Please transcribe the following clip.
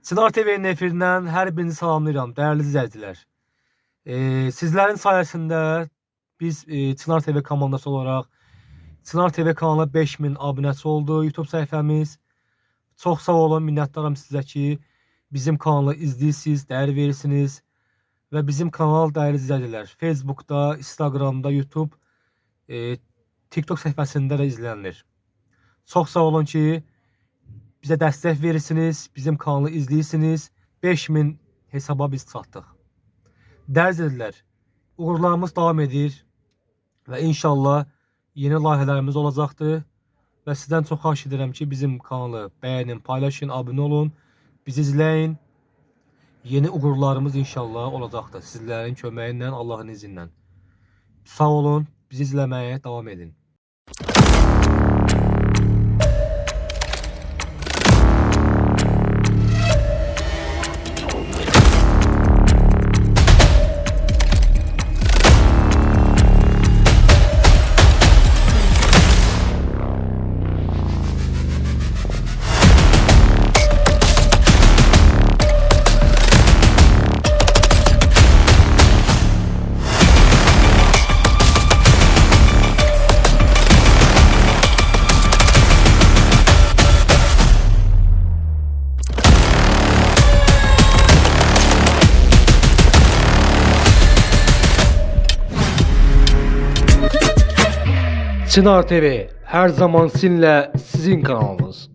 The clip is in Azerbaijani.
Çınar TV'nin efirindən hər birinizi salamlayıram, dəyərli izləyicilər. Sizlərin sayəsində biz Çınar TV komandası olaraq Çınar TV kanalına 5000 abunəsi oldu YouTube səhifəmiz. Çox sağ olun, minnətdaram sizə ki, bizim kanalı izləyirsiniz, dəyər verirsiniz və bizim kanal dəyərli izləyicilər Facebookda, Instagramda, YouTube, TikTok səhifəsində də izlənilir. Çox sağ olun ki, bizə dəstək verirsiniz, bizim kanalı izləyirsiniz. 5000 hesaba biz çatdıq. Dəyərli izləyicilər, uğurlarımız davam edir və inşallah yeni layihələrimiz olacaqdır. Və sizdən çox xahiş edirəm ki, bizim kanalı bəyənin, paylaşın, abunə olun, bizi izləyin. Yeni uğurlarımız inşallah olacaqdır sizlərin köməyi ilə, Allahın izni ilə. Sağ olun, bizi izləməyə davam edin. Çınar TV her zaman sizinle, sizin kanalınız.